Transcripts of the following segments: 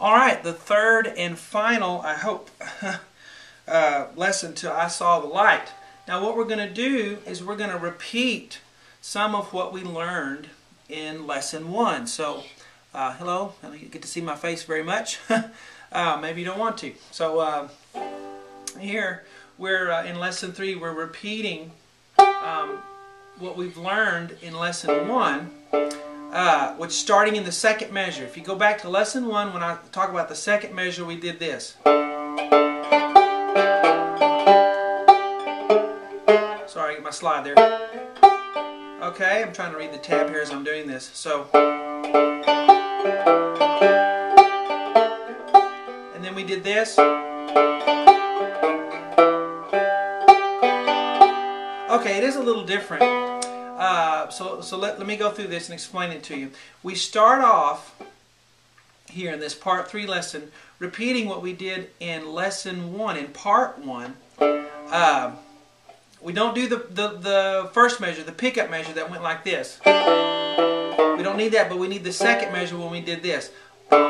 All right, the third and final, I hope, lesson till I saw the light. Now what we're going to do is we're going to repeat some of what we learned in lesson 1. So, hello, I don't get to see my face very much. Maybe you don't want to. So here we're in lesson 3. We're repeating what we've learned in lesson 1. Which starting in the second measure. If you go back to lesson 1, when I talk about the second measure, we did this. Sorry, I get my slide there. Okay, I'm trying to read the tab here as I'm doing this. So, and then we did this. Okay, it is a little different. So let me go through this and explain it to you. We start off here in this part 3 lesson repeating what we did in lesson 1, in part 1. We don't do the first measure, the pickup measure that went like this. We don't need that, but we need the second measure when we did this. And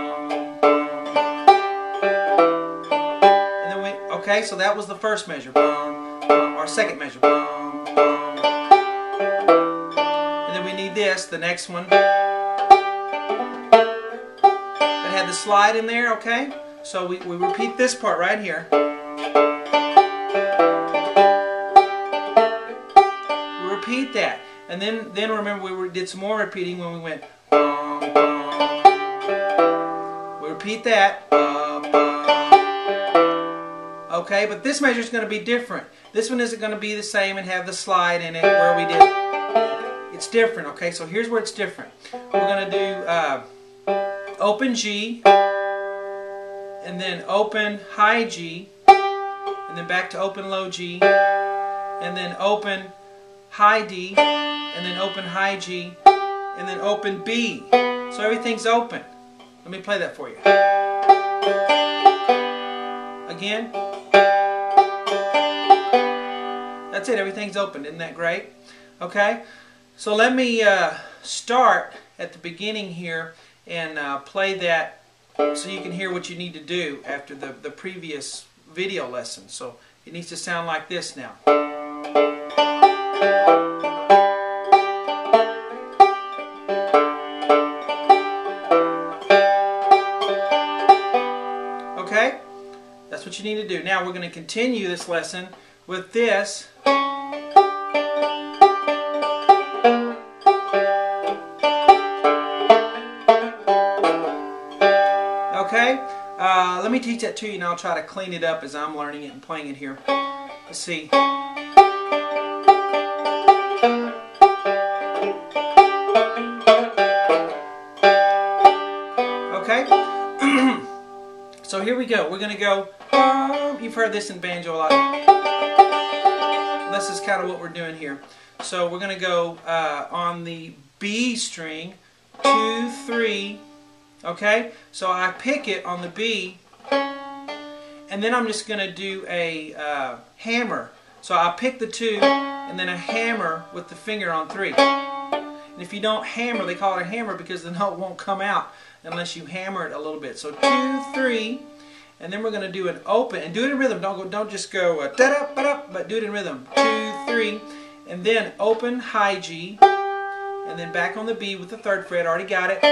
then okay, so that was the first measure, or second measure. This, the next one that had the slide in there, okay? So we repeat this part right here. We repeat that. And then remember we did some more repeating when we went we repeat that. Okay, but this measure is going to be different. This one isn't going to be the same and have the slide in it where we did. It's different, okay? So here's where it's different. We're going to do open G, and then open high G, and then back to open low G, and then open high D, and then open high G, and then open B. So everything's open. Let me play that for you. Again. That's it, everything's open. Isn't that great? Okay? So let me start at the beginning here and play that so you can hear what you need to do after the previous video lesson. So it needs to sound like this now. Okay? That's what you need to do. Now we're going to continue this lesson with this. Okay, let me teach that to you and I'll try to clean it up as I'm learning it and playing it here. Let's see. Okay, so here we go. We're going to go, you've heard this in banjo a lot. This is kind of what we're doing here. So we're going to go on the B string, 2, 3. Okay, so I pick it on the B, and then I'm just going to do a hammer. So I pick the 2, and then a hammer with the finger on 3. And if you don't hammer, they call it a hammer because the note won't come out unless you hammer it a little bit. So 2, 3, and then we're going to do an open, and do it in rhythm. Don't just go da-da, ba-da, but do it in rhythm. 2, 3, and then open high G, and then back on the B with the 3rd fret. Already got it.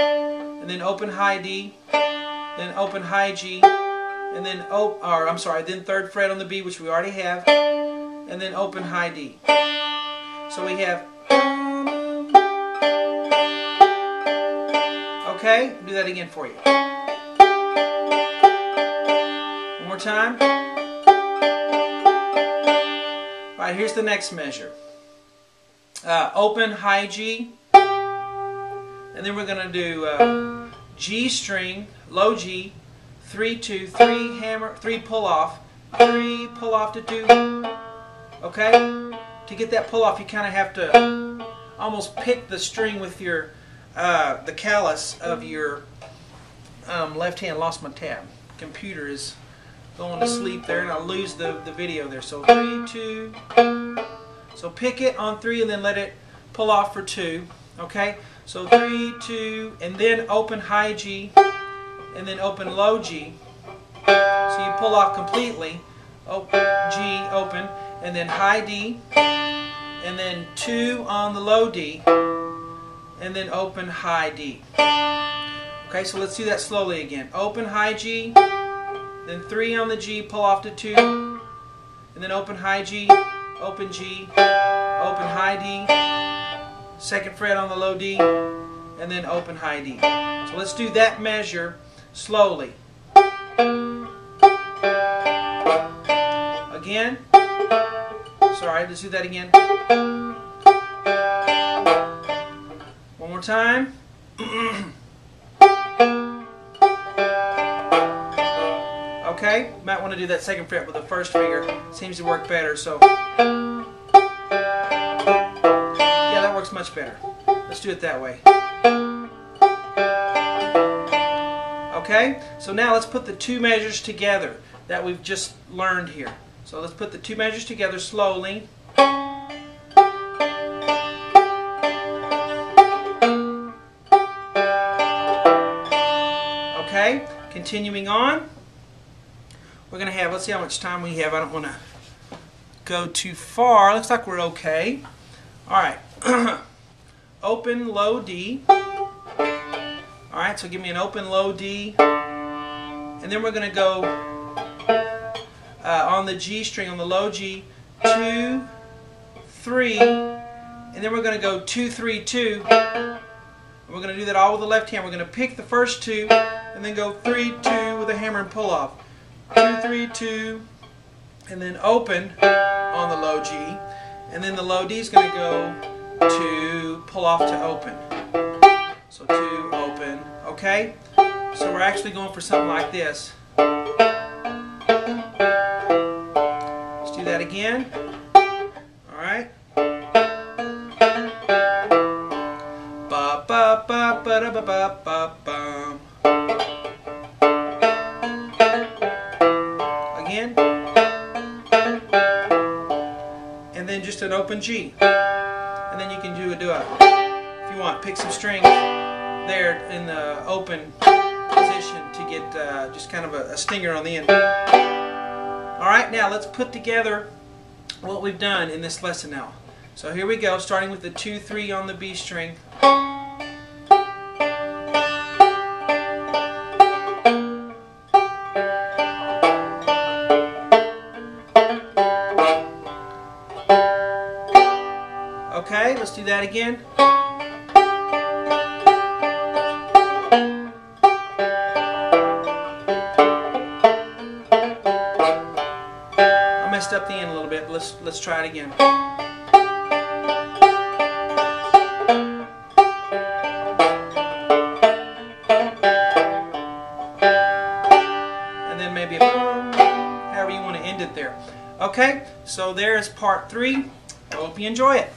And then open high D, then open high G, and then then 3rd fret on the B, which we already have, and then open high D. So we have. Okay, do that again for you. One more time. All right, here's the next measure. Open high G. And then we're going to do G string, low G, 3, 2, 3 hammer, 3 pull off, 3 pull off to 2. Okay? To get that pull off, you kind of have to almost pick the string with your the callus of your left hand. Lost my tab. Computer is going to sleep there, and I'll lose the video there. So 3, 2. So pick it on 3 and then let it pull off for 2. Okay? So 3, 2, and then open high G, and then open low G. So you pull off completely, G, open, and then high D, and then 2 on the low D, and then open high D. Okay, so let's do that slowly again. Open high G, then 3 on the G, pull off to 2, and then open high G, open G, open high D, 2nd fret on the low D, and then open high D. So let's do that measure slowly. Again. Sorry, let's do that again. One more time. Okay, might want to do that 2nd fret with the 1st finger. Seems to work better, so yeah, that works much better. Let's do it that way. Okay, so now let's put the 2 measures together that we've just learned here. So let's put the 2 measures together slowly. Okay, continuing on. We're going to have, let's see how much time we have. I don't want to go too far. Looks like we're okay. Alright. Open low D. Alright, so give me an open low D. And then we're going to go on the G string, on the low G, 2, 3, and then we're going to go 2, 3, 2. And we're going to do that all with the left hand. We're going to pick the first 2 and then go 3, 2 with a hammer and pull off. 2, 3, 2, and then open on the low G, and then the low D is going to go to pull off to open. So 2, open, okay? So we're actually going for something like this. Let's do that again. Alright. Ba ba ba ba da ba ba ba ba. Again. And then just an open G. And then you can do a, if you want, pick some strings there in the open position to get just kind of a stinger on the end. Alright, now let's put together what we've done in this lesson now. So here we go, starting with the 2, 3 on the B string. Okay, let's do that again. I messed up the end a little bit. Let's try it again. And then maybe however you want to end it there. Okay, so there's part 3. I hope you enjoy it.